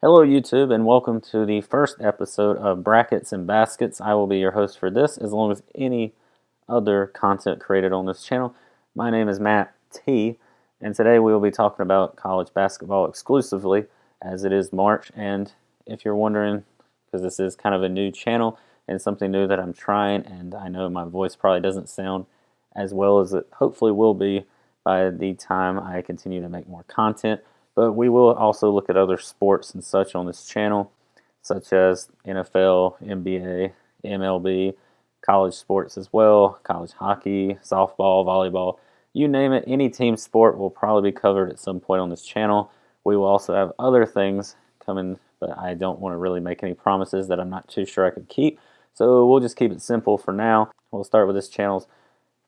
Hello, YouTube, and welcome to the first episode of Brackets and Baskets. I will be your host for this, as long as any other content created on this channel. My name is Matt T, and today we will be talking about college basketball exclusively, as it is March. And if you're wondering, because this is kind of a new channel and something new that I'm trying, and I know my voice probably doesn't sound as well as it hopefully will be by the time I continue to make more content. But we will also look at other sports and such on this channel, such as NFL, NBA, MLB, college sports as well, college hockey, softball, volleyball, you name it. Any team sport will probably be covered at some point on this channel. We will also have other things coming, but I don't want to really make any promises that I'm not too sure I could keep. So we'll just keep it simple for now. We'll start with this channel's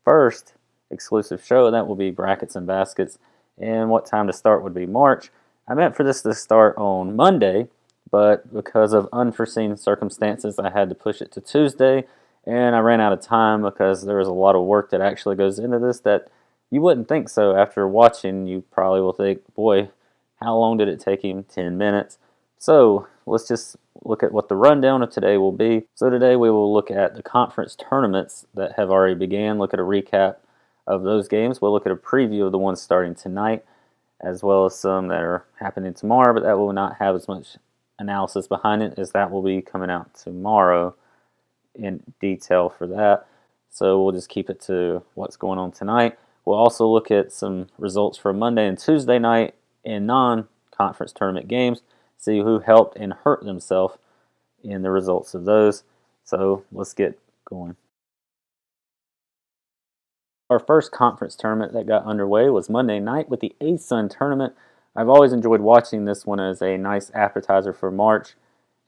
first exclusive show, and that will be Brackets and Baskets. And what time to start would be March. I meant for this to start on Monday, but because of unforeseen circumstances, I had to push it to Tuesday, and I ran out of time because there was a lot of work that actually goes into this that you wouldn't think so. After watching, you probably will think, boy, how long did it take him? 10 minutes. So let's just look at what the rundown of today will be. So today we will look at the conference tournaments that have already began, look at a recap of those games. We'll look at a preview of the ones starting tonight, as well as some that are happening tomorrow, but that will not have as much analysis behind it, as that will be coming out tomorrow in detail for that. So we'll just keep it to what's going on tonight. We'll also look at some results for Monday and Tuesday night in non-conference tournament games, see who helped and hurt themselves in the results of those. So let's get going. Our first conference tournament that got underway was Monday night with the ASUN tournament. I've always enjoyed watching this one as a nice appetizer for March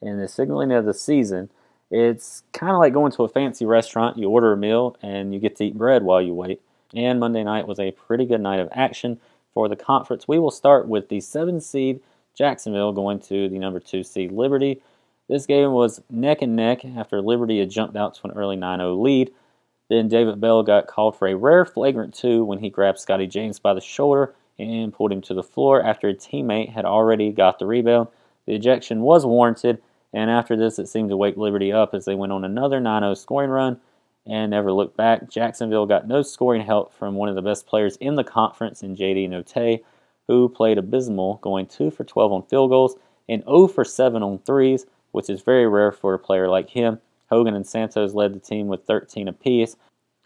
and the signaling of the season. It's kind of like going to a fancy restaurant. You order a meal and you get to eat bread while you wait. And Monday night was a pretty good night of action for the conference. We will start with the 7 seed Jacksonville going to the number 2 seed Liberty. This game was neck and neck after Liberty had jumped out to an early 9-0 lead. Then David Bell got called for a rare flagrant 2 when he grabbed Scotty James by the shoulder and pulled him to the floor after a teammate had already got the rebound. The ejection was warranted, and after this it seemed to wake Liberty up as they went on another 9-0 scoring run and never looked back. Jacksonville got no scoring help from one of the best players in the conference in J.D. Notae, who played abysmal, going 2 for 12 on field goals and 0 for 7 on threes, which is very rare for a player like him. Hogan and Santos led the team with 13 apiece.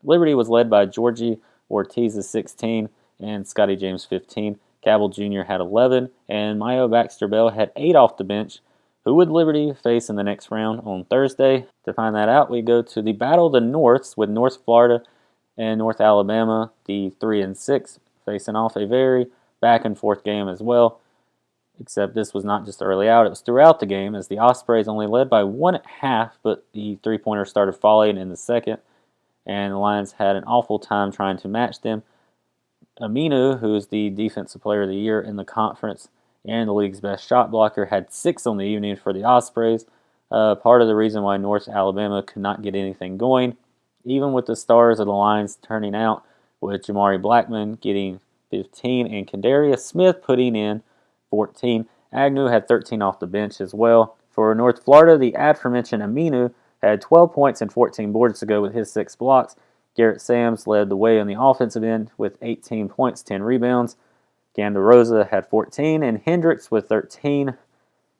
Liberty was led by Georgie Ortiz 16 and Scotty James 15. Cabell Jr. had 11, and Mayo Baxter Bell had 8 off the bench. Who would Liberty face in the next round on Thursday? To find that out, we go to the Battle of the Norths with North Florida and North Alabama, the 3 and 6, facing off. A very back and forth game as well. Except this was not just early out, it was throughout the game, as the Ospreys only led by 1 at half, but the three-pointer started falling in the second, and the Lions had an awful time trying to match them. Aminu, who is the Defensive Player of the Year in the conference and the league's best shot blocker, had 6 on the evening for the Ospreys. Part of the reason why North Alabama could not get anything going, even with the stars of the Lions turning out, with Jamari Blackman getting 15 and Kendarius Smith putting in 14. Agnew had 13 off the bench as well. For North Florida, the aforementioned Aminu had 12 points and 14 boards to go with his 6 blocks. Garrett Sams led the way on the offensive end with 18 points, 10 rebounds. Gandarosa had 14, and Hendricks with 13,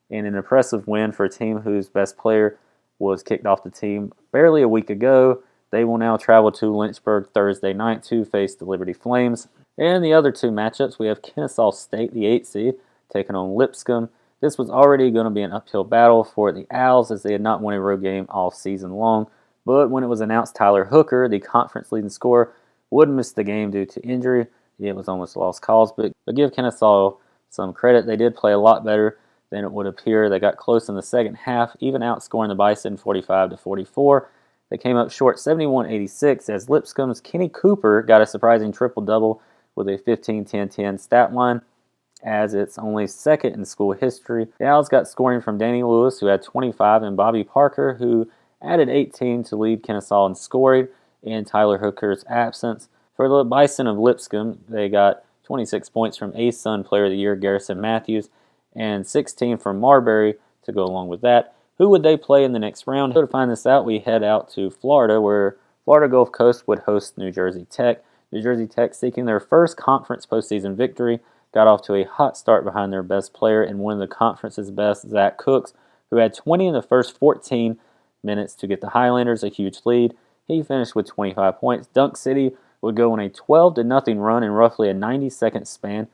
in an impressive win for a team whose best player was kicked off the team barely a week ago. They will now travel to Lynchburg Thursday night to face the Liberty Flames. And the other 2 matchups, we have Kennesaw State, the 8 seed, taking on Lipscomb. This was already going to be an uphill battle for the Owls, as they had not won a road game all season long. But when it was announced Tyler Hooker, the conference leading scorer, would miss the game due to injury, it was almost a lost cause. But give Kennesaw some credit. They did play a lot better than it would appear. They got close in the second half, even outscoring the Bison 45-44. They came up short 71-86 as Lipscomb's Kenny Cooper got a surprising triple-double with a 15-10-10 stat line, as it's only second in school history. The Owls got scoring from Danny Lewis, who had 25, and Bobby Parker, who added 18 to lead Kennesaw in scoring in Tyler Hooker's absence. For the Bison of Lipscomb, they got 26 points from ASUN Player of the Year Garrison Matthews and 16 from Marbury to go along with that. Who would they play in the next round? To find this out, we head out to Florida, where Florida Gulf Coast would host New Jersey Tech. New Jersey Tech, seeking their first conference postseason victory, got off to a hot start behind their best player and one of the conference's best, Zach Cooks, who had 20 in the first 14 minutes to get the Highlanders a huge lead. He finished with 25 points. Dunk City would go on a 12-0 run in roughly a 90-second span,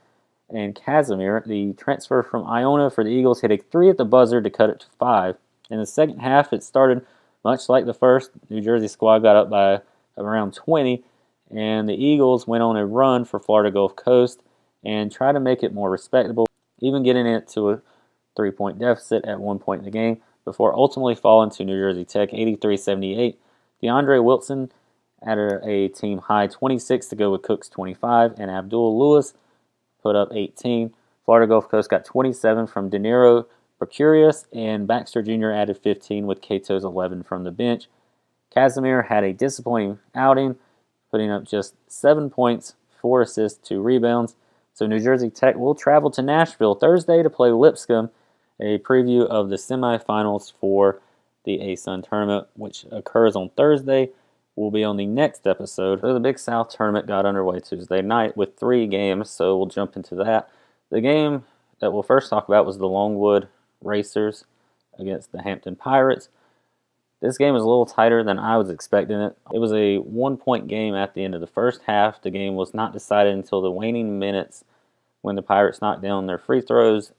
and Casimir, the transfer from Iona for the Eagles, hit a 3 at the buzzer to cut it to 5. In the second half, it started much like the first. New Jersey squad got up by around 20, and the Eagles went on a run for Florida Gulf Coast and tried to make it more respectable, even getting it to a 3-point deficit at one point in the game, before ultimately falling to New Jersey Tech 83-78. DeAndre Wilson added a team-high 26 to go with Cook's 25, and Abdul Lewis put up 18. Florida Gulf Coast got 27 from De Niro Procurious, and Baxter Jr. added 15 with Cato's 11 from the bench. Casimir had a disappointing outing, putting up just 7 points, 4 assists, 2 rebounds. So New Jersey Tech will travel to Nashville Thursday to play Lipscomb, a preview of the semifinals for the ASUN tournament, which occurs on Thursday, will be on the next episode. So the Big South tournament got underway Tuesday night with 3 games, so we'll jump into that. The game that we'll first talk about was the Longwood Racers against the Hampton Pirates. This game was a little tighter than I was expecting it. It was a 1-point game at the end of the first half. The game was not decided until the waning minutes when the Pirates knocked down their free throws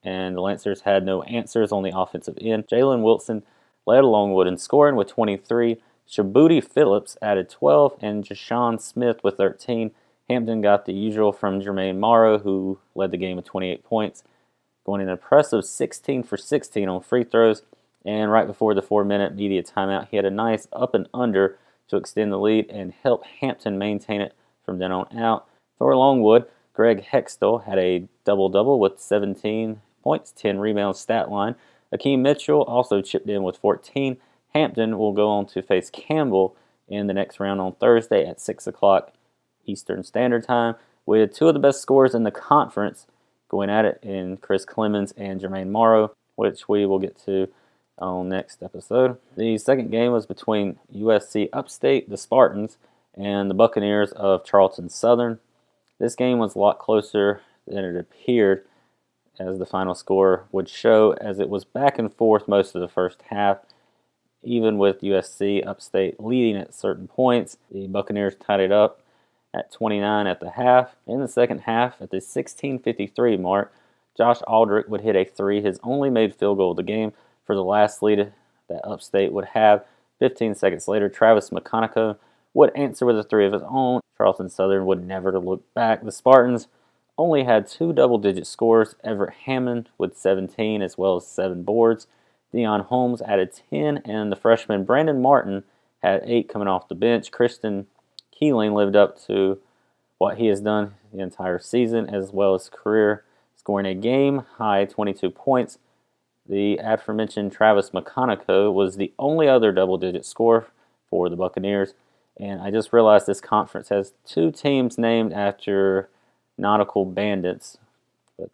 and the Lancers had no answers on the offensive end. Jalen Wilson led Longwood in scoring with 23. Shabuti Phillips added 12, and Jashawn Smith with 13. Hampton got the usual from Jermaine Morrow, who led the game with 28 points, going an impressive 16 for 16 on free throws. And right before the 4-minute media timeout, he had a nice up and under to extend the lead and help Hampton maintain it from then on out. For Longwood, Greg Hextall had a double-double with 17 points, 10 rebounds stat line. Akeem Mitchell also chipped in with 14. Hampton will go on to face Campbell in the next round on Thursday at 6 o'clock Eastern Standard Time, with 2 of the best scorers in the conference going at it in Chris Clemens and Jermaine Morrow, which we will get to on next episode. The second game was between USC Upstate, the Spartans, and the Buccaneers of Charleston Southern. This game was a lot closer than it appeared, as the final score would show, as it was back and forth most of the first half. Even with USC Upstate leading at certain points, the Buccaneers tied it up at 29 at the half. In the second half, at the 16:53 mark, Josh Aldrich would hit a 3, his only made field goal of the game, for the last lead that Upstate would have. 15 seconds later, Travis McConaughey would answer with a 3 of his own. Charleston Southern would never look back. The Spartans only had 2 double-digit scores. Everett Hammond with 17 as well as 7 boards. Deion Holmes added 10, and the freshman Brandon Martin had 8 coming off the bench. Christian Keeling lived up to what he has done the entire season as well as career, scoring a game-high 22 points. The aforementioned Travis McConaughey was the only other double-digit scorer for the Buccaneers. And I just realized this conference has 2 teams named after nautical bandits. But,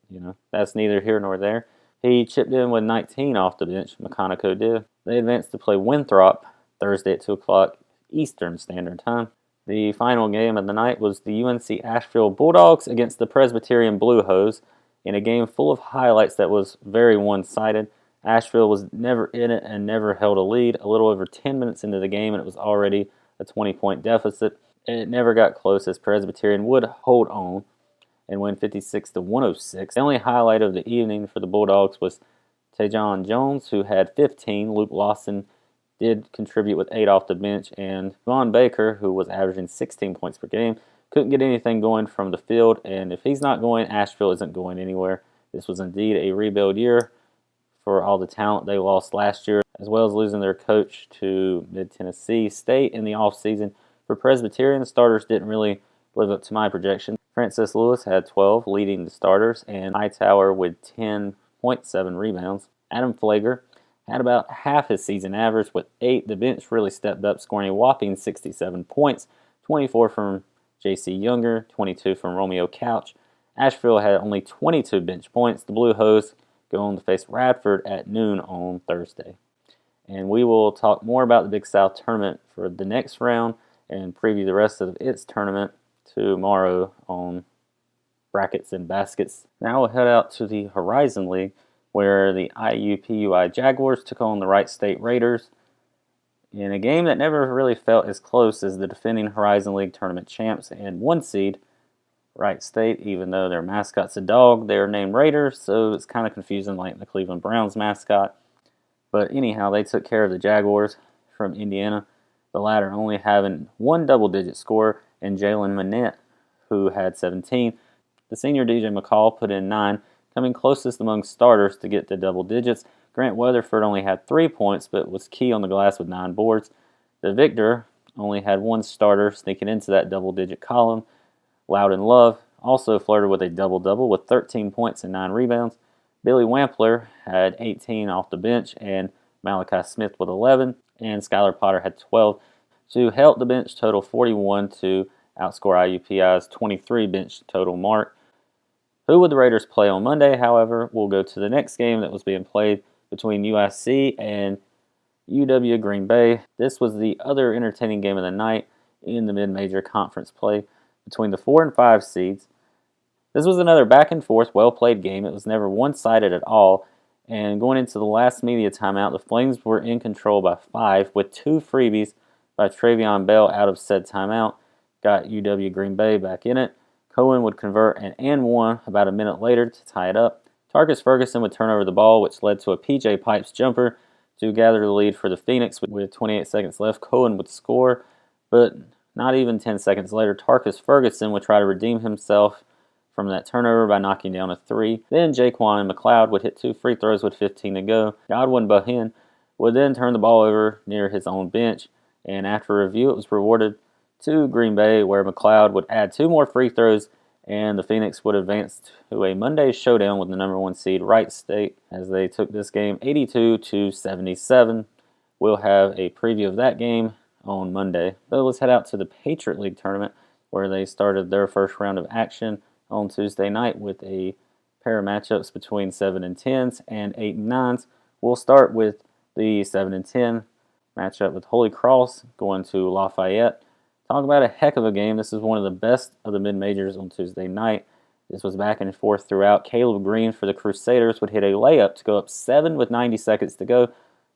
that's neither here nor there. He chipped in with 19 off the bench, McConaughey did. They advanced to play Winthrop Thursday at 2 o'clock Eastern Standard Time. The final game of the night was the UNC Asheville Bulldogs against the Presbyterian Blue Hose, in a game full of highlights that was very one-sided. Asheville was never in it and never held a lead. A little over 10 minutes into the game, and it was already a 20-point deficit. It never got close, as Presbyterian would hold on and win 56-106. The only highlight of the evening for the Bulldogs was Tejon Jones, who had 15. Luke Lawson did contribute with 8 off the bench, and Vaughn Baker, who was averaging 16 points per game, couldn't get anything going from the field, and if he's not going, Asheville isn't going anywhere. This was indeed a rebuild year for all the talent they lost last year, as well as losing their coach to Mid-Tennessee State in the offseason. For Presbyterian, the starters didn't really live up to my projection. Francis Lewis had 12, leading the starters, and Hightower with 10.7 rebounds. Adam Flager had about half his season average with 8. The bench really stepped up, scoring a whopping 67 points, 24 from J.C. Younger, 22 from Romeo Couch. Asheville had only 22 bench points. The Blue Hose go on to face Radford at noon on Thursday. And we will talk more about the Big South tournament for the next round and preview the rest of its tournament tomorrow on Brackets and Baskets. Now we'll head out to the Horizon League, where the IUPUI Jaguars took on the Wright State Raiders in a game that never really felt as close as the defending Horizon League tournament champs and 1 seed Wright State. Even though their mascot's a dog, they're named Raiders, so it's kind of confusing like the Cleveland Browns mascot. But anyhow, they took care of the Jaguars from Indiana, the latter only having 1 double-digit score in Jalen Manette, who had 17. The senior DJ McCall put in 9, coming closest among starters to get to double digits. Grant Weatherford only had 3 points, but was key on the glass with 9 boards. The victor only had 1 starter, sneaking into that double-digit column. Loudon Love also flirted with a double-double with 13 points and 9 rebounds. Billy Wampler had 18 off the bench, and Malachi Smith with 11, and Skylar Potter had 12 to help the bench total 41 to outscore IUPI's 23 bench total mark. Who would the Raiders play on Monday? However, we'll go to the next game that was being played between USC and UW Green Bay. This was the other entertaining game of the night in the mid-major conference play between the 4 and 5 seeds. This was another back-and-forth, well-played game. It was never one-sided at all, and going into the last media timeout, the Flames were in control by 5 with 2 freebies by Travion Bell out of said timeout. Got UW Green Bay back in it. Cohen would convert an and 1 about a minute later to tie it up. Tarkus Ferguson would turn over the ball, which led to a PJ Pipes jumper to gather the lead for the Phoenix. With 28 seconds left, Cohen would score, but not even 10 seconds later, Tarkus Ferguson would try to redeem himself from that turnover by knocking down a 3. Then Jaquan McLeod would hit 2 free throws with 15 to go. Godwin Bohin would then turn the ball over near his own bench, and after review, it was rewarded to Green Bay, where McLeod would add 2 more free throws, and the Phoenix would advance to a Monday showdown with the number 1 seed Wright State as they took this game 82-77. We'll have a preview of that game on Monday. So let's head out to the Patriot League tournament, where they started their first round of action on Tuesday night with a pair of matchups between 7 and 10s and 8 and 9s. We'll start with the 7 and 10 matchup with Holy Cross going to Lafayette. Talk about a heck of a game. This is one of the best of the mid-majors on Tuesday night. This was back and forth throughout. Caleb Green for the Crusaders would hit a layup to go up 7 with 90 seconds to go,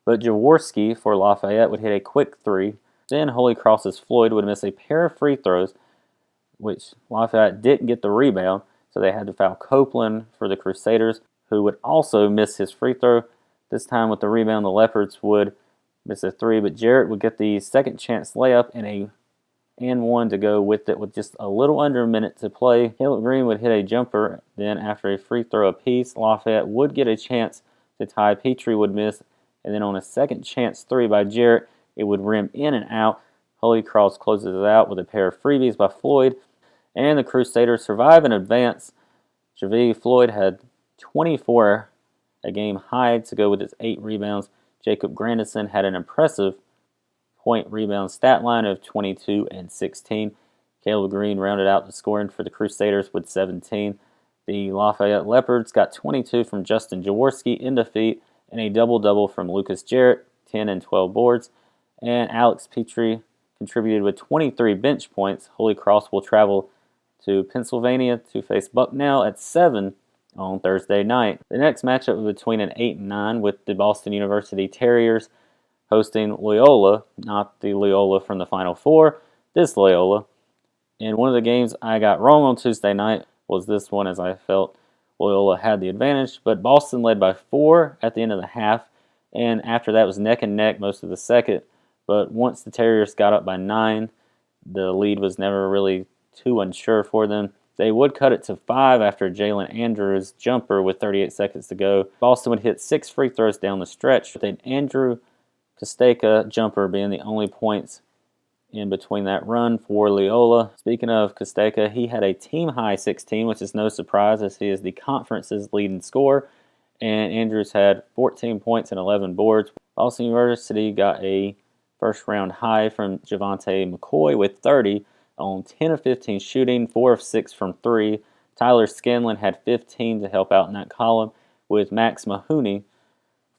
but Jaworski for Lafayette would hit a quick 3. Then Holy Cross's Floyd would miss a pair of free throws, which Lafayette didn't get the rebound, so they had to foul Copeland for the Crusaders, who would also miss his free throw. This time with the rebound, the Leopards would miss a 3, but Jarrett would get the second chance layup and a and 1 to go with it with just a little under a minute to play. Caleb Green would hit a jumper. Then after a free throw apiece, Lafayette would get a chance to tie. Petrie would miss, and then on a second chance 3 by Jarrett, it would rim in and out. Holy Cross closes it out with a pair of freebies by Floyd, and the Crusaders survive and advance. Javier Floyd had 24, a game high, to go with his 8 rebounds. Jacob Grandison had an impressive point rebound stat line of 22 and 16. Caleb Green rounded out the scoring for the Crusaders with 17. The Lafayette Leopards got 22 from Justin Jaworski in defeat and a double-double from Lucas Jarrett, 10 and 12 boards. And Alex Petrie contributed with 23 bench points. Holy Cross will travel to Pennsylvania to face Bucknell at 7 on Thursday night. The next matchup was between an 8 and 9 with the Boston University Terriers hosting Loyola, not the Loyola from the Final Four, this Loyola. And one of the games I got wrong on Tuesday night was this one, as I felt Loyola had the advantage, but Boston led by 4 at the end of the half, and after that was neck and neck most of the second. But once the Terriers got up by 9, the lead was never really too unsure for them. They would cut it to 5 after Jalen Andrews' jumper with 38 seconds to go. Boston would hit 6 free throws down the stretch, with an Andrew Costeka jumper being the only points in between that run for Loyola. Speaking of Costeka, he had a team-high 16, which is no surprise as he is the conference's leading scorer. And Andrews had 14 points and 11 boards. Boston University got a first-round high from Javante McCoy with 30 on 10 of 15 shooting, 4 of 6 from 3 Tyler Scanlon had 15 to help out in that column, with Max Mahoney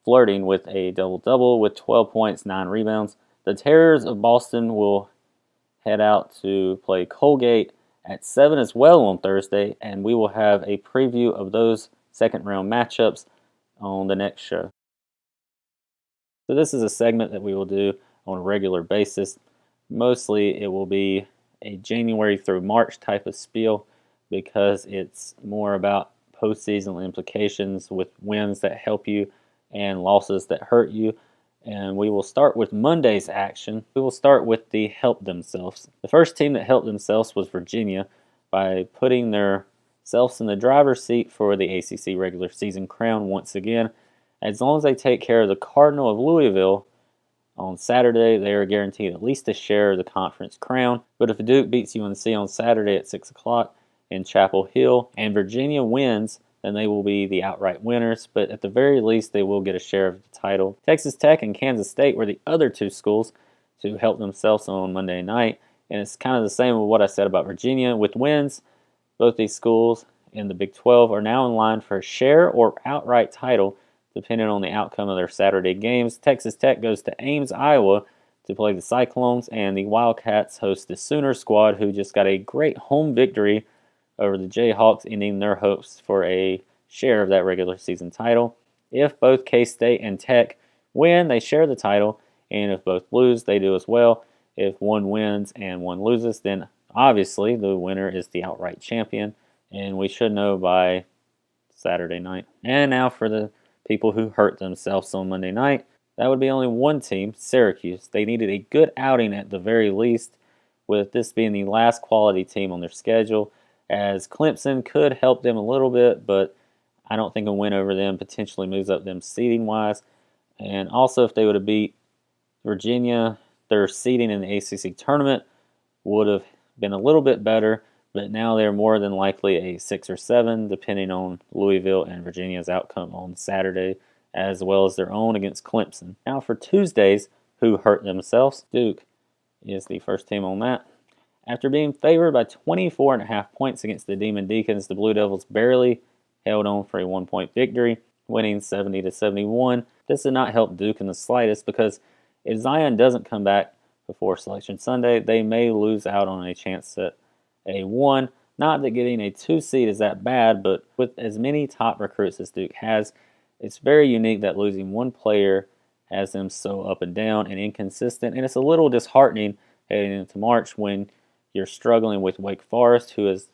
flirting with a double-double with 12 points, 9 rebounds. The Terriers of Boston will head out to play Colgate at 7 as well on Thursday, and we will have a preview of those second-round matchups on the next show. So this is a segment that we will do on a regular basis. Mostly it will be a January through March type of spiel because it's more about postseason implications with wins that help you and losses that hurt you. And we will start with Monday's action. We will start with the help themselves. The first team that helped themselves was Virginia by putting themselves in the driver's seat for the ACC regular season crown once again. As long as they take care of the Cardinal of Louisville on Saturday, they are guaranteed at least a share of the conference crown. But if Duke beats UNC on Saturday at 6 o'clock in Chapel Hill and Virginia wins, then they will be the outright winners. But at the very least, they will get a share of the title. Texas Tech and Kansas State were the other two schools to help themselves on Monday night. And it's kind of the same with what I said about Virginia. With wins, both these schools in the Big 12 are now in line for a share or outright title, depending on the outcome of their Saturday games. Texas Tech goes to Ames, Iowa to play the Cyclones, and the Wildcats host the Sooner squad, who just got a great home victory over the Jayhawks, ending their hopes for a share of that regular season title. If both K-State and Tech win, they share the title, and if both lose, they do as well. If one wins and one loses, then obviously the winner is the outright champion, and we should know by Saturday night. And now for the people who hurt themselves on Monday night. That would be only one team, Syracuse. They needed a good outing at the very least, with this being the last quality team on their schedule, as Clemson could help them a little bit, but I don't think a win over them potentially moves up them seeding-wise. And also, if they would have beat Virginia, their seeding in the ACC tournament would have been a little bit better, but now they're more than likely a 6 or 7, depending on Louisville and Virginia's outcome on Saturday, as well as their own against Clemson. Now for Tuesdays, who hurt themselves, Duke is the first team on that. After being favored by 24.5 points against the Demon Deacons, the Blue Devils barely held on for a 1-point victory, winning 70-71. This did not help Duke in the slightest because if Zion doesn't come back before Selection Sunday, they may lose out on a chance at a 1. Not that getting a 2 seed is that bad, but with as many top recruits as Duke has, it's very unique that losing one player has them so up and down and inconsistent, and it's a little disheartening heading into March when you're struggling with Wake Forest, who is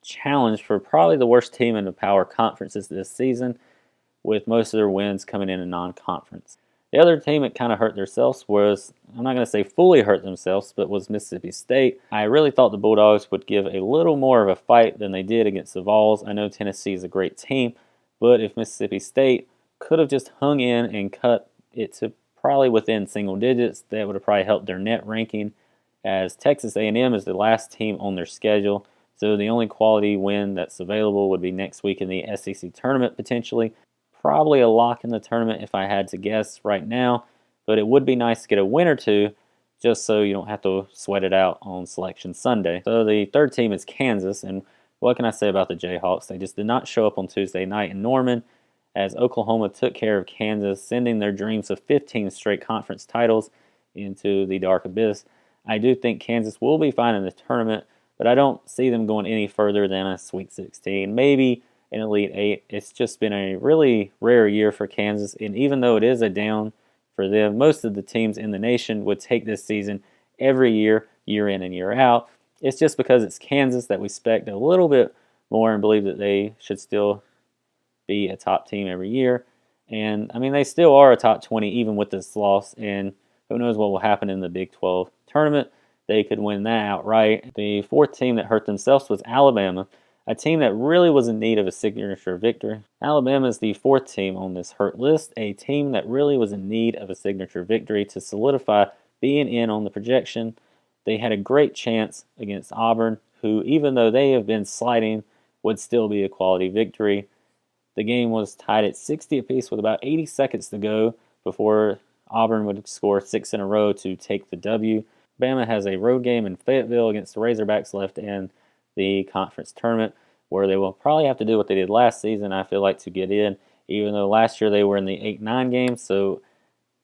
challenged for probably the worst team in the power conferences this season, with most of their wins coming in a non-conference. The other team that kind of hurt themselves was, I'm not going to say fully hurt themselves, but was Mississippi State. I really thought the Bulldogs would give a little more of a fight than they did against the Vols. I know Tennessee is a great team, but if Mississippi State could have just hung in and cut it to probably within single digits, that would have probably helped their net ranking, as Texas A&M is the last team on their schedule. So the only quality win that's available would be next week in the SEC tournament potentially. Probably a lock in the tournament if I had to guess right now, but it would be nice to get a win or two just so you don't have to sweat it out on Selection Sunday. So the third team is Kansas, and what can I say about the Jayhawks? They just did not show up on Tuesday night in Norman, as Oklahoma took care of Kansas, sending their dreams of 15 straight conference titles into the dark abyss. I do think Kansas will be fine in the tournament, but I don't see them going any further than a Sweet 16, maybe an Elite 8. It's just been a really rare year for Kansas, and even though it is a down for them, most of the teams in the nation would take this season every year, year in and year out. It's just because it's Kansas that we expect a little bit more and believe that they should still be a top team every year. And, I mean, they still are a top 20 even with this loss, and who knows what will happen in the Big 12 tournament. They could win that outright. The fourth team that hurt themselves was Alabama, a team that really was in need of a signature victory. Alabama is the fourth team on this hurt list, a team that really was in need of a signature victory to solidify being in on the projection. They had a great chance against Auburn, who, even though they have been sliding, would still be a quality victory. The game was tied at 60 apiece with about 80 seconds to go before Auburn would score 6 in a row to take the W. Bama has a road game in Fayetteville against the Razorbacks left in the conference tournament. where they will probably have to do what they did last season, I feel like, to get in, even though last year they were in the 8-9 game, so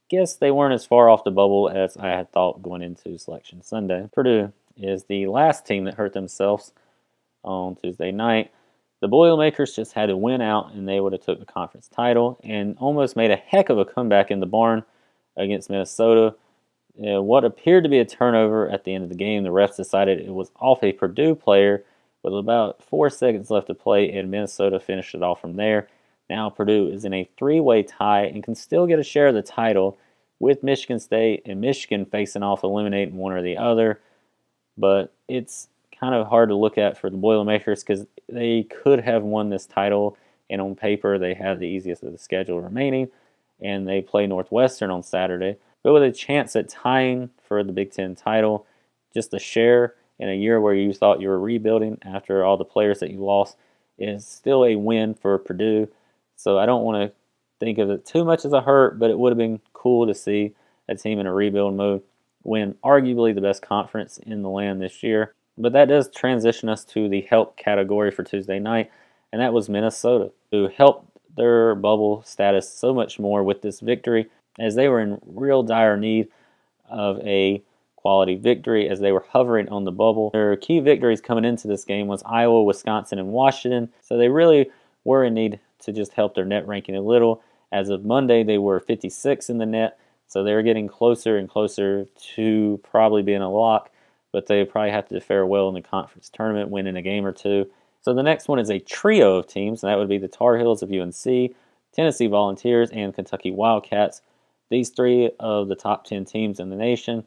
guess they weren't as far off the bubble as I had thought going into Selection Sunday. Purdue is the last team that hurt themselves on Tuesday night. The Boilermakers just had to win out, and they would have took the conference title and almost made a heck of a comeback in the barn against Minnesota. What appeared to be a turnover at the end of the game, the refs decided it was off a Purdue player with about 4 seconds left to play, and Minnesota finished it off from there. Now Purdue is in a 3-way tie and can still get a share of the title with Michigan State and Michigan facing off, eliminating one or the other. But it's kind of hard to look at for the Boilermakers because they could have won this title, and on paper they have the easiest of the schedule remaining, and they play Northwestern on Saturday. But with a chance at tying for the Big Ten title, just a share in a year where you thought you were rebuilding after all the players that you lost is still a win for Purdue. So I don't want to think of it too much as a hurt, but it would have been cool to see a team in a rebuild mode win arguably the best conference in the land this year. But that does transition us to the help category for Tuesday night, and that was Minnesota, who helped their bubble status so much more with this victory, as they were in real dire need of a quality victory as they were hovering on the bubble. Their key victories coming into this game was Iowa, Wisconsin, and Washington, so they really were in need to just help their net ranking a little. As of Monday, they were 56 in the net, so they were getting closer and closer to probably being a lock, but they probably have to fare well in the conference tournament, winning a game or two. So the next one is a trio of teams, and that would be the Tar Heels of UNC, Tennessee Volunteers, and Kentucky Wildcats. These 3 of the top 10 teams in the nation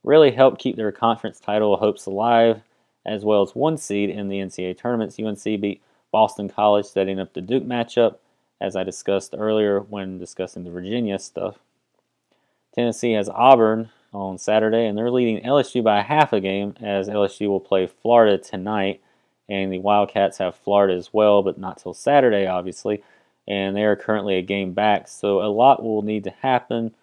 really helped keep their conference title hopes alive, as well as 1 seed in the NCAA tournaments. UNC beat Boston College, setting up the Duke matchup, as I discussed earlier when discussing the Virginia stuff. Tennessee has Auburn on Saturday, and they're leading LSU by half a game, as LSU will play Florida tonight, and the Wildcats have Florida as well, but not till Saturday, obviously, and they are currently a game back, so a lot will need to happen.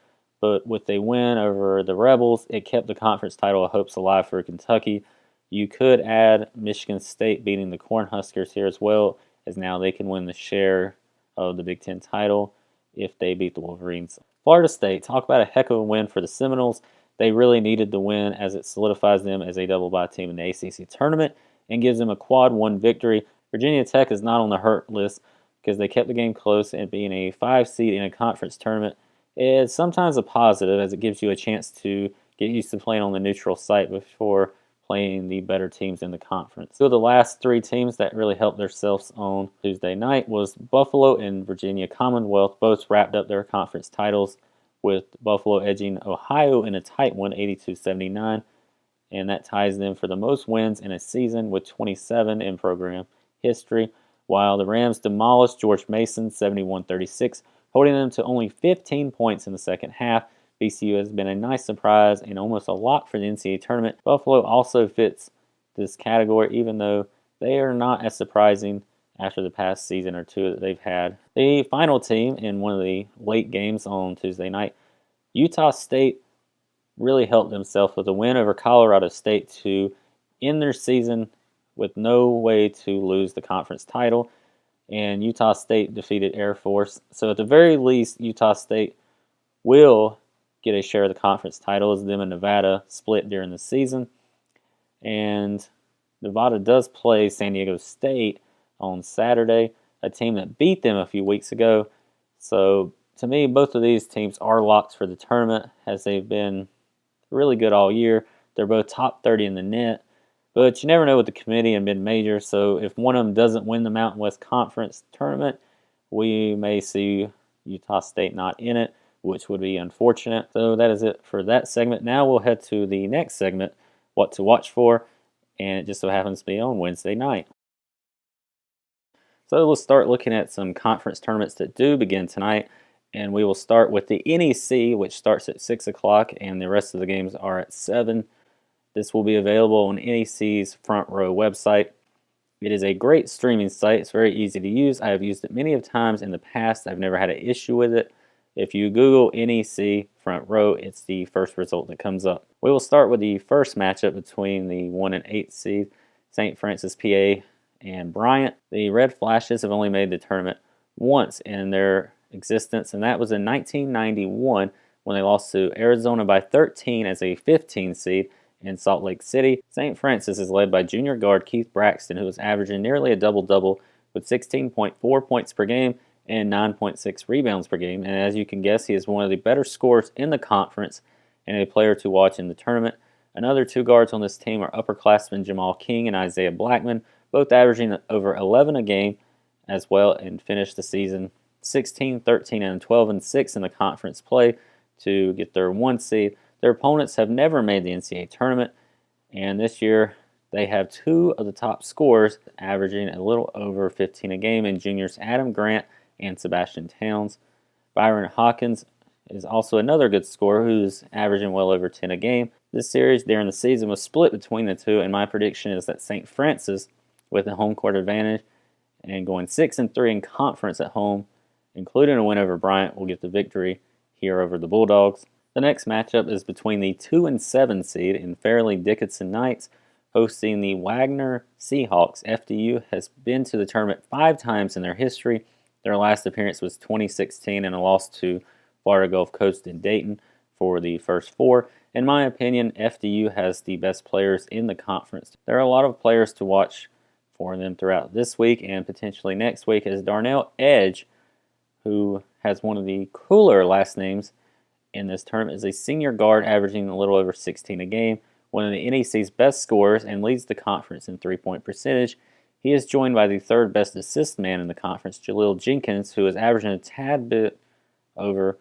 But with a win over the Rebels, it kept the conference title hopes alive for Kentucky. You could add Michigan State beating the Cornhuskers here as well, as now they can win the share of the Big Ten title if they beat the Wolverines. Florida State, talk about a heck of a win for the Seminoles. They really needed the win, as it solidifies them as a double-bye team in the ACC tournament and gives them a quad 1 victory. Virginia Tech is not on the hurt list because they kept the game close, and being a 5 seed in a conference tournament is sometimes a positive, as it gives you a chance to get used to playing on the neutral site before playing the better teams in the conference. So the last 3 teams that really helped themselves on Tuesday night was Buffalo and Virginia Commonwealth. Both wrapped up their conference titles, with Buffalo edging Ohio in a tight one, 82-79, and that ties them for the most wins in a season with 27 in program history, while the Rams demolished George Mason 71-36, holding them to only 15 points in the second half. VCU has been a nice surprise and almost a lock for the NCAA tournament. Buffalo also fits this category, even though they are not as surprising after the past season or 2 that they've had. The final team in one of the late games on Tuesday night, Utah State, really helped themselves with a win over Colorado State to end their season with no way to lose the conference title. And Utah State defeated Air Force. So at the very least, Utah State will get a share of the conference title, as them and Nevada split during the season. And Nevada does play San Diego State on Saturday, a team that beat them a few weeks ago. So to me, both of these teams are locks for the tournament, as they've been really good all year. They're both top 30 in the net. But you never know with the committee and mid-major, so if one of them doesn't win the Mountain West Conference tournament, we may see Utah State not in it, which would be unfortunate. So that is it for that segment. Now we'll head to the next segment, what to watch for, and it just so happens to be on Wednesday night. So we'll start looking at some conference tournaments that do begin tonight, and we will start with the NEC, which starts at 6 o'clock, and the rest of the games are at 7. This will be available on NEC's Front Row website. It is a great streaming site. It's very easy to use. I have used it many of times in the past. I've never had an issue with it. If you Google NEC Front Row, it's the first result that comes up. We will start with the first matchup between the 1 and 8 seed, St. Francis, PA, and Bryant. The Red Flashes have only made the tournament once in their existence, and that was in 1991 when they lost to Arizona by 13 as a 15 seed in Salt Lake City. St. Francis is led by junior guard Keith Braxton, who is averaging nearly a double-double with 16.4 points per game and 9.6 rebounds per game. And as you can guess, he is one of the better scorers in the conference and a player to watch in the tournament. Another two guards on this team are upperclassmen Jamal King and Isaiah Blackman, both averaging over 11 a game as well, and finished the season 16, 13, and 12 and 6 in the conference play to get their 1 seed. Their opponents have never made the NCAA tournament, and this year they have two of the top scorers averaging a little over 15 a game in juniors Adam Grant and Sebastian Towns. Byron Hawkins is also another good scorer who's averaging well over 10 a game. This series during the season was split between the two, and my prediction is that St. Francis, with a home court advantage and going 6-3 in conference at home, including a win over Bryant, will get the victory here over the Bulldogs. The next matchup is between the 2 and 7 seed in Fairleigh Dickinson Knights hosting the Wagner Seahawks. FDU has been to the tournament 5 times in their history. Their last appearance was 2016 and a loss to Florida Gulf Coast in Dayton for the first 4. In my opinion, FDU has the best players in the conference. There are a lot of players to watch for them throughout this week and potentially next week, as Darnell Edge, who has one of the cooler last names in this tournament, is a senior guard averaging a little over 16 a game, one of the NEC's best scorers, and leads the conference in three-point percentage. He is joined by the third best assist man in the conference, Jaleel Jenkins, who is averaging a tad bit over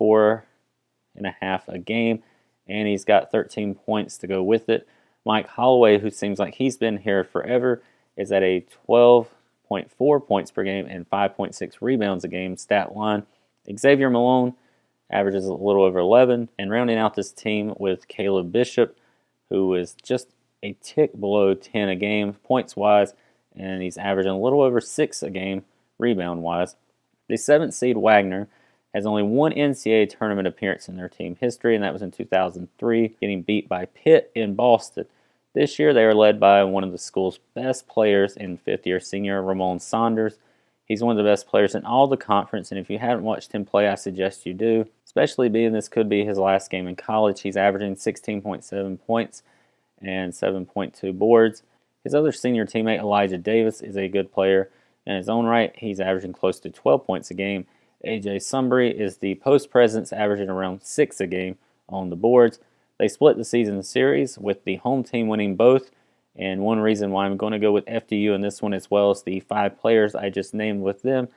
4.5 a game, and he's got 13 points to go with it. Mike Holloway, who seems like he's been here forever, is at a 12.4 points per game and 5.6 rebounds a game stat line. Xavier Malone averages a little over 11, and rounding out this team with Caleb Bishop, who is just a tick below 10 a game points-wise, and he's averaging a little over 6 a game rebound-wise. The 7th seed Wagner has only one NCAA tournament appearance in their team history, and that was in 2003, getting beat by Pitt in Boston. This year, they are led by one of the school's best players in fifth-year senior Ramon Saunders. He's one of the best players in all the conference, and if you haven't watched him play, I suggest you do, especially being this could be his last game in college. He's averaging 16.7 points and 7.2 boards. His other senior teammate, Elijah Davis, is a good player in his own right. He's averaging close to 12 points a game. AJ Sumbry is the post presence, averaging around 6 a game on the boards. They split the season series with the home team winning both, and one reason why I'm going to go with FDU in this one, as well as the 5 players I just named with them.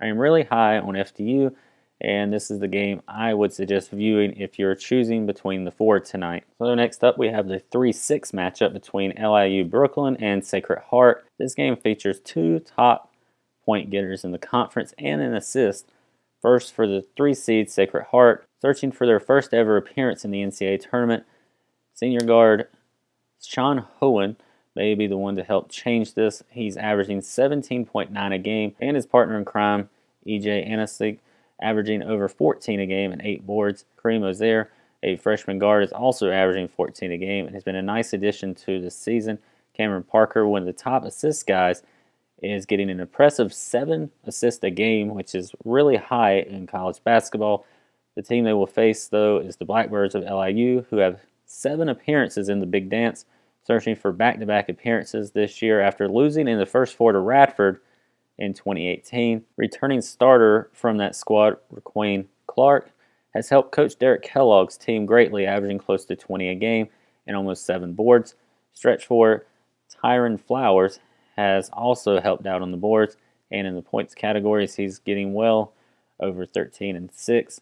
I am really high on FDU, and this is the game I would suggest viewing if you're choosing between the 4 tonight. So next up, we have the 3-6 matchup between LIU Brooklyn and Sacred Heart. This game features 2 top point getters in the conference and an assist. First, for the 3 seed Sacred Heart, searching for their first ever appearance in the NCAA tournament, senior guard Sean Hohen may be the one to help change this. He's averaging 17.9 a game, and his partner in crime, EJ Anasik, averaging over 14 a game and 8 boards. Kareem Ozair, a freshman guard, is also averaging 14 a game and has been a nice addition to this season. Cameron Parker, one of the top assist guys, is getting an impressive 7 assists a game, which is really high in college basketball. The team they will face, though, is the Blackbirds of LIU, who have 7 appearances in the Big Dance, searching for back-to-back appearances this year after losing in the first 4 to Radford in 2018. Returning starter from that squad, Raquan Clark, has helped coach Derek Kellogg's team greatly, averaging close to 20 a game and almost 7 boards. Stretch forward Tyron Flowers has also helped out on the boards, and in the points categories, he's getting well over 13 and 6.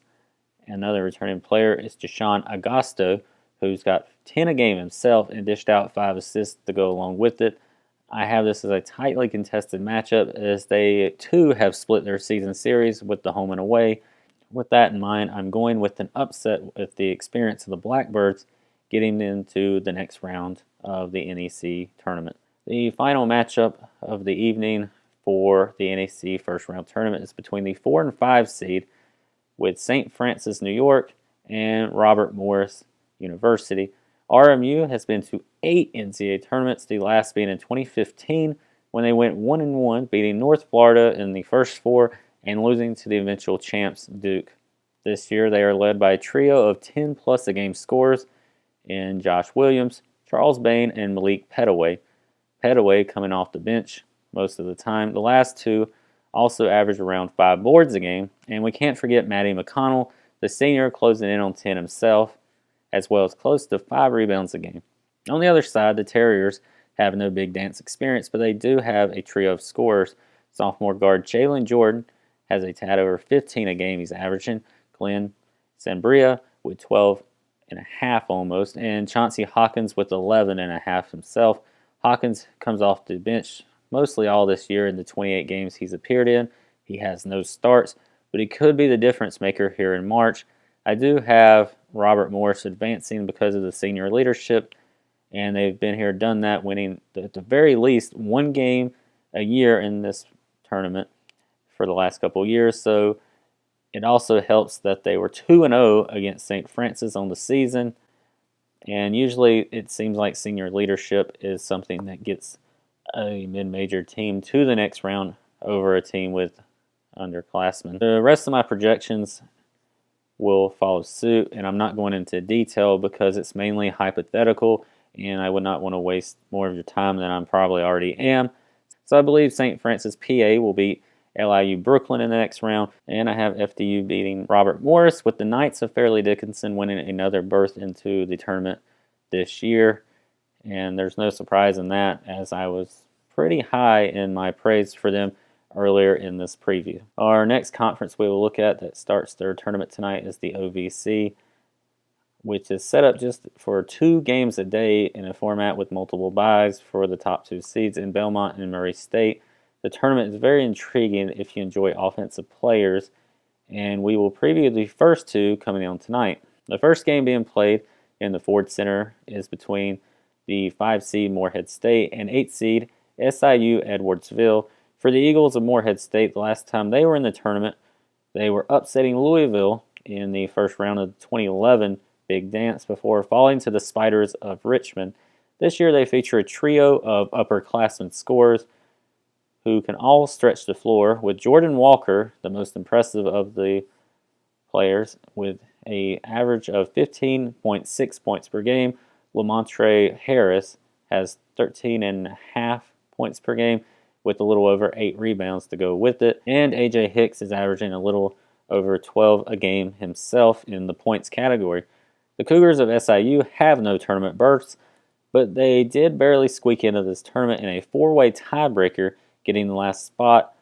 Another returning player is Jashawn Agosto, who's got 10 a game himself and dished out 5 assists to go along with it. I have this as a tightly contested matchup, as they too have split their season series with the home and away. With that in mind, I'm going with an upset with the experience of the Blackbirds getting into the next round of the NEC tournament. The final matchup of the evening for the NEC first round tournament is between the 4 and 5 seed with St. Francis, New York, and Robert Morris University. RMU has been to 8 NCAA tournaments, the last being in 2015 when they went 1-1, beating North Florida in the first four and losing to the eventual champs Duke. This year, they are led by a trio of 10-plus a game scorers in Josh Williams, Charles Bain, and Malik Pettaway. Pettaway coming off the bench most of the time. The last two also average around 5 boards a game. And we can't forget Matty McConnell, the senior, closing in on 10 himself, as well as close to 5 rebounds a game. On the other side, the Terriers have no big dance experience, but they do have a trio of scorers. Sophomore guard Jalen Jordan has a tad over 15 a game he's averaging. Glenn Sambria with 12 and a half almost, and Chauncey Hawkins with 11 and a half himself. Hawkins comes off the bench mostly all this year in the 28 games he's appeared in. He has no starts, but he could be the difference maker here in March. I do have Robert Morris advancing because of the senior leadership, and they've been here, done that, winning at the very least one game a year in this tournament for the last couple of years. So it also helps that they were 2-0 against St. Francis on the season. And usually it seems like senior leadership is something that gets a mid-major team to the next round over a team with underclassmen. The rest of my projections will follow suit, and I'm not going into detail because it's mainly hypothetical, and I would not want to waste more of your time than I probably already am. So I believe St. Francis PA will beat LIU Brooklyn in the next round, and I have FDU beating Robert Morris, with the Knights of Fairleigh Dickinson winning another berth into the tournament this year. And there's no surprise in that, as I was pretty high in my praise for them earlier in this preview. Our next conference we will look at that starts their tournament tonight is the OVC, which is set up just for 2 games a day in a format with multiple byes for the top 2 seeds in Belmont and Murray State. The tournament is very intriguing if you enjoy offensive players, and we will preview the first 2 coming on tonight. The first game being played in the Ford Center is between the 5 seed Morehead State and 8 seed SIU Edwardsville. For the Eagles of Morehead State, the last time they were in the tournament, they were upsetting Louisville in the first round of the 2011 Big Dance before falling to the Spiders of Richmond. This year they feature a trio of upperclassmen scorers who can all stretch the floor, with Jordan Walker, the most impressive of the players, with an average of 15.6 points per game. Lamontre Harris has 13.5 points per game, with a little over 8 rebounds to go with it. And A.J. Hicks is averaging a little over 12 a game himself in the points category. The Cougars of SIU have no tournament berths, but they did barely squeak into this tournament in a 4-way tiebreaker, getting the last spot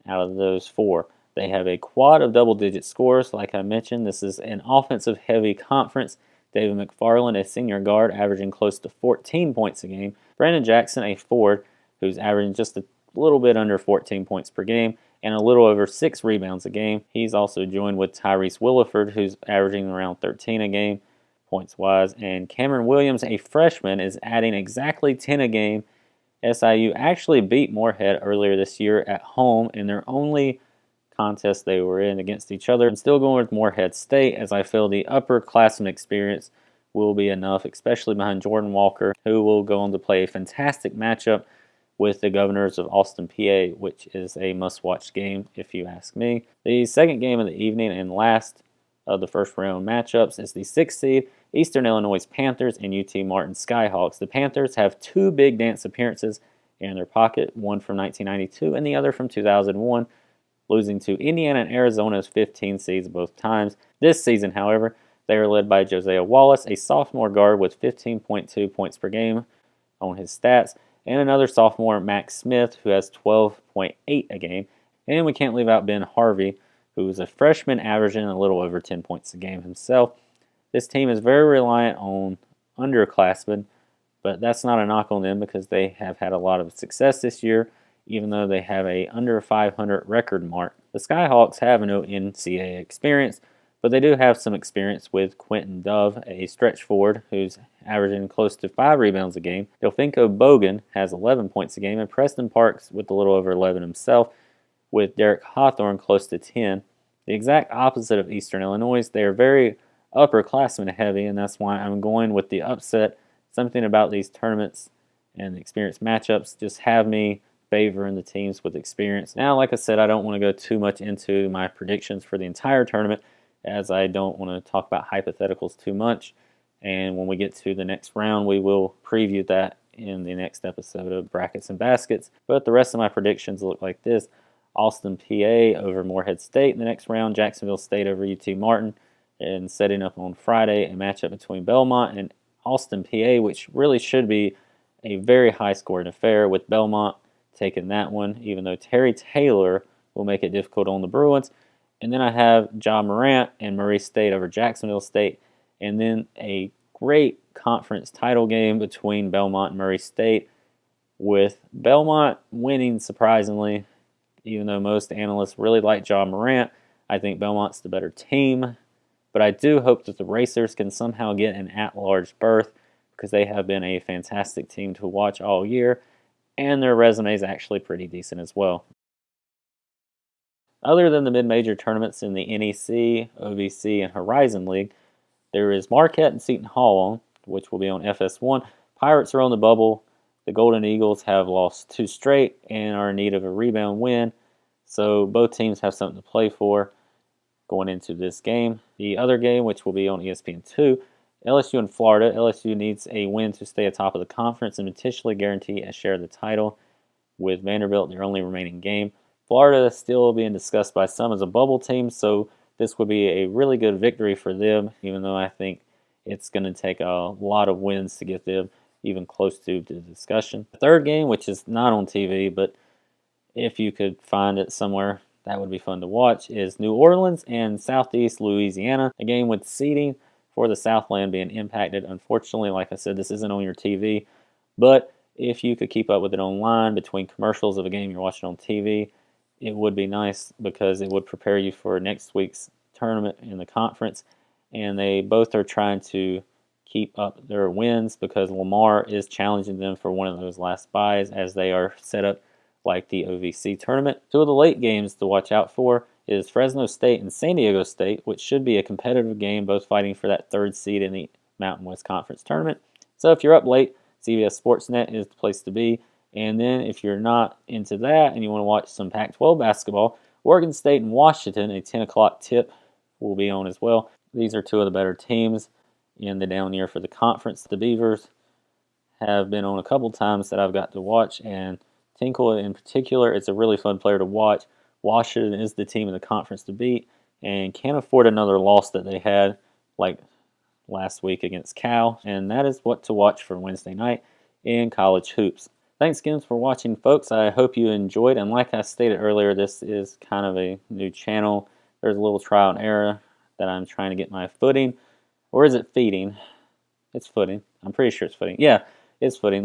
out of those 4. They have a quad of double-digit scores. Like I mentioned, this is an offensive-heavy conference. David McFarland, a senior guard, averaging close to 14 points a game. Brandon Jackson, a forward, who's averaging just a little bit under 14 points per game and a little over 6 rebounds a game. He's also joined with Tyrese Williford, who's averaging around 13 a game points-wise. And Cameron Williams, a freshman, is adding exactly 10 a game. SIU actually beat Morehead earlier this year at home in their only contest they were in against each other. I'm still going with Morehead State, as I feel the upperclassmen experience will be enough, especially behind Jordan Walker, who will go on to play a fantastic matchup with the Governors of Austin, PA, which is a must-watch game if you ask me. The second game of the evening and last of the first round matchups is the 6th seed Eastern Illinois Panthers and UT Martin Skyhawks. The Panthers have 2 big dance appearances in their pocket, one from 1992 and the other from 2001, losing to Indiana and Arizona as 15 seeds both times. This season, however, they are led by Josiah Wallace, a sophomore guard with 15.2 points per game on his stats, and another sophomore, Max Smith, who has 12.8 a game. And we can't leave out Ben Harvey, who is a freshman averaging a little over 10 points a game himself. This team is very reliant on underclassmen, but that's not a knock on them because they have had a lot of success this year, even though they have a under 500 record mark. The Skyhawks have no NCAA experience, but they do have some experience with Quentin Dove, a stretch forward who's averaging close to 5 rebounds a game. Delfinko Bogan has 11 points a game, and Preston Parks with a little over 11 himself, with Derek Hawthorne close to 10. The exact opposite of Eastern Illinois. They are very upperclassmen heavy, and that's why I'm going with the upset. Something about these tournaments and the experience matchups just have me favoring the teams with experience. Now, like I said, I don't want to go too much into my predictions for the entire tournament, as I don't want to talk about hypotheticals too much. And when we get to the next round, we will preview that in the next episode of Brackets and Baskets. But the rest of my predictions look like this. Austin Peay over Morehead State in the next round. Jacksonville State over UT Martin. And setting up on Friday, a matchup between Belmont and Austin Peay, which really should be a very high-scoring affair, with Belmont taking that one, even though Terry Taylor will make it difficult on the Bruins. And then I have Ja Morant and Murray State over Jacksonville State. And then a great conference title game between Belmont and Murray State, with Belmont winning surprisingly. Even though most analysts really like Ja Morant, I think Belmont's the better team. But I do hope that the Racers can somehow get an at-large berth, because they have been a fantastic team to watch all year, and their resume is actually pretty decent as well. Other than the mid-major tournaments in the NEC, OVC, and Horizon League, there is Marquette and Seton Hall on, which will be on FS1. Pirates are on the bubble. The Golden Eagles have lost 2 straight and are in need of a rebound win, so both teams have something to play for going into this game. The other game, which will be on ESPN2, LSU and Florida. LSU needs a win to stay atop of the conference and potentially guarantee a share of the title, with Vanderbilt their only remaining game. Florida is still being discussed by some as a bubble team, so this would be a really good victory for them, even though I think it's going to take a lot of wins to get them even close to the discussion. The third game, which is not on TV, but if you could find it somewhere, that would be fun to watch, is New Orleans and Southeast Louisiana, a game with seeding for the Southland being impacted. Unfortunately, like I said, this isn't on your TV, but if you could keep up with it online between commercials of a game you're watching on TV, it would be nice, because it would prepare you for next week's tournament in the conference. And they both are trying to keep up their wins, because Lamar is challenging them for one of those last byes, as they are set up like the OVC tournament. 2 of the late games to watch out for is Fresno State and San Diego State, which should be a competitive game, both fighting for that 3rd seed in the Mountain West Conference tournament. So if you're up late, CBS Sportsnet is the place to be. And then if you're not into that and you want to watch some Pac-12 basketball, Oregon State and Washington, a 10 o'clock tip, will be on as well. These are 2 of the better teams in the down year for the conference. The Beavers have been on a couple times that I've got to watch, and Tinkle in particular, it's a really fun player to watch. Washington is the team in the conference to beat, and can't afford another loss that they had like last week against Cal. And that is what to watch for Wednesday night in college hoops. Thanks again for watching, folks. I hope you enjoyed, and like I stated earlier, this is kind of a new channel. There's a little trial and error that I'm trying to get my footing. Or is it feeding? It's footing. I'm pretty sure it's footing. Yeah, it's footing.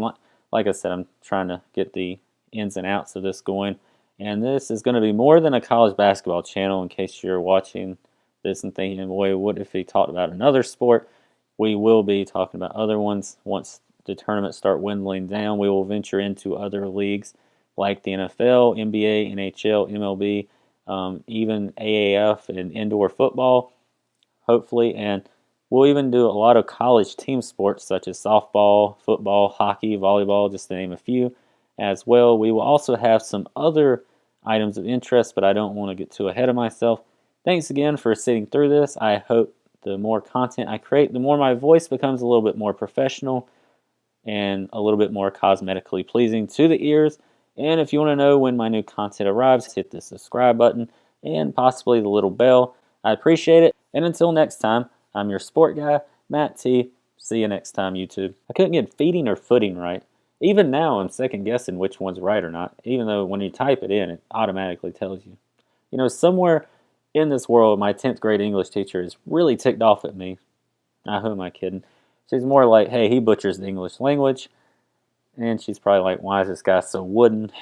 Like I said, I'm trying to get the ins and outs of this going. And this is going to be more than a college basketball channel, in case you're watching this and thinking, boy, what if he talked about another sport? We will be talking about other ones. Once the tournaments start dwindling down, we will venture into other leagues like the NFL, NBA, NHL, MLB, even AAF and indoor football, hopefully. And we'll even do a lot of college team sports such as softball, football, hockey, volleyball, just to name a few as well. We will also have some other items of interest, but I don't want to get too ahead of myself. Thanks again for sitting through this. I hope the more content I create, the more my voice becomes a little bit more professional and a little bit more cosmetically pleasing to the ears. And if you want to know when my new content arrives, hit the subscribe button and possibly the little bell. I appreciate it. And until next time, I'm your sport guy, Matt T. See you next time, YouTube. I couldn't get feeding or footing right. Even now, I'm second guessing which one's right or not, even though when you type it in, it automatically tells you. You know, somewhere in this world, my 10th grade English teacher is really ticked off at me. Who am I kidding? She's more like, hey, he butchers the English language. And she's probably like, why is this guy so wooden?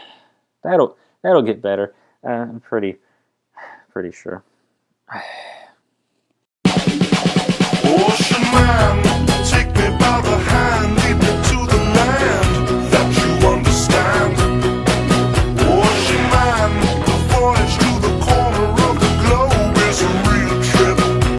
That'll get better. I'm pretty sure. Ocean Man.